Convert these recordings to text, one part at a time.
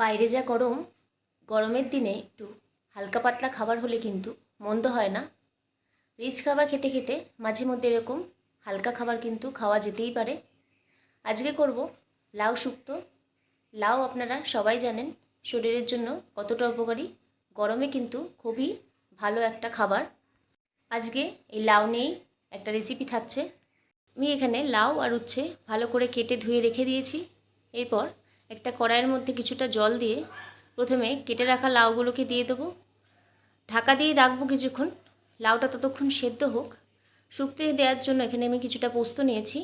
বাইরে যা গরম, গরমের দিনে একটু হালকা পাতলা খাবার হলে কিন্তু মন্দ হয় না। রিচ খাবার খেতে খেতে মাঝে মধ্যে এরকম হালকা খাবার কিন্তু খাওয়া যেতেই পারে। আজকে করব লাউ শুক্তো। লাউ আপনারা সবাই জানেন শরীরের জন্য কতটা উপকারী। গরমে কিন্তু খুবই ভালো একটা খাবার। আজকে এই লাউ নিয়েই একটা রেসিপি থাকছে। আমি এখানে লাউ আর উচ্ছে ভালো করে কেটে ধুয়ে রেখে দিয়েছি। এরপর একটা কড়াইয়ের মধ্যে কিছুটা জল দিয়ে প্রথমে কেটে রাখা লাউগুলোকে দিয়ে দেবো। ঢাকা দিয়ে রাখবো কিছুক্ষণ, লাউটা ততক্ষণ সেদ্ধ হোক। শুক্তো দেওয়ার জন্য এখানে আমি কিছুটা পোস্ত নিয়েছি।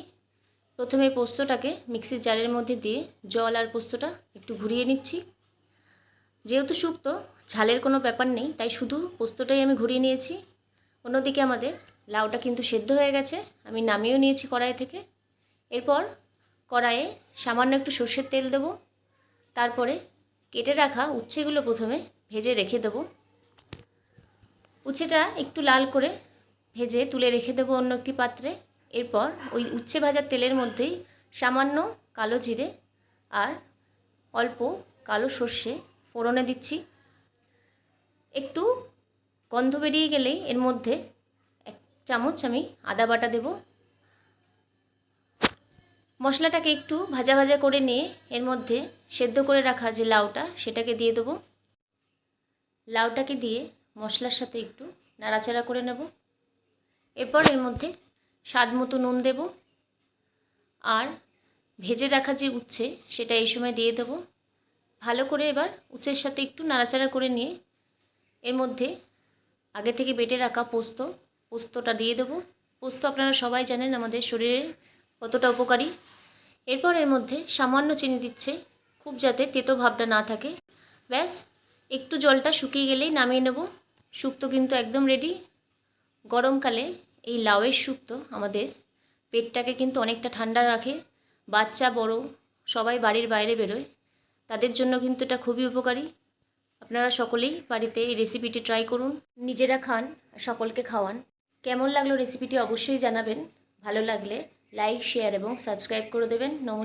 প্রথমে পোস্তটাকে মিক্সির জারের মধ্যে দিয়ে জল আর পোস্তটা একটু ঘুরিয়ে নিচ্ছি। যেহেতু শুক্তো ঝালের কোনো ব্যাপার নেই, তাই শুধু পোস্তটাই আমি ঘুরিয়ে নিয়েছি। অন্যদিকে আমাদের লাউটা কিন্তু সেদ্ধ হয়ে গেছে, আমি নামিয়েও নিয়েছি কড়াই থেকে। এরপর কড়াইয়ে সামান্য একটু সর্ষের তেল দেবো। তারপরে কেটে রাখা উচ্ছেগুলো প্রথমে ভেজে রেখে দেবো। উচ্ছেটা একটু লাল করে ভেজে তুলে রেখে দেবো অন্য একটি পাত্রে। এরপর ওই উচ্ছে ভাজার তেলের মধ্যেই সামান্য কালো জিরে আর অল্প কালো সর্ষে ফোড়নে দিচ্ছি। একটু গন্ধ বেরিয়ে গেলেই এর মধ্যে 1 চামচ আমি আদা বাটা দেব। মশলাটাকে একটু ভাজা ভাজা করে নিয়ে এর মধ্যে সেদ্ধ করে রাখা যে লাউটা সেটাকে দিয়ে দেবো। লাউটাকে দিয়ে মশলার সাথে একটু নাড়াচাড়া করে নেব। এরপর এর মধ্যে স্বাদ মতো নুন দেব আর ভেজে রাখা যে উচ্ছে সেটা এই সময় দিয়ে দেব। ভালো করে এবার উচ্ছের সাথে একটু নাড়াচাড়া করে নিয়ে এর মধ্যে আগে থেকে বেটে রাখা পোস্তটা দিয়ে দেব। পোস্ত আপনারা সবাই জানেন আমাদের শরীরে কতটা উপকারী। এরপর এর মধ্যে সামান্য চিনি দিচ্ছে, খুব যাতে তেতো ভাবটা না থাকে। ব্যাস, একটু জলটা শুকিয়ে গেলেই নামিয়ে নেব। শুক্তো কিন্তু একদম রেডি। গরমকালে এই লাউয়ের শুক্তো আমাদের পেটটাকে কিন্তু অনেকটা ঠান্ডা রাখে। বাচ্চা বড় সবাই বাড়ির বাইরে বেরোয়, তাদের জন্য কিন্তু এটা খুবই উপকারী। আপনারা সকলেই বাড়িতে এই রেসিপিটি ট্রাই করুন, নিজেরা খান, সকলকে খাওয়ান। কেমন লাগলো রেসিপিটি অবশ্যই জানাবেন। ভালো লাগলে লাইক, শেয়ার এবং সাবস্ক্রাইব করে দেবেন। নমস্কার।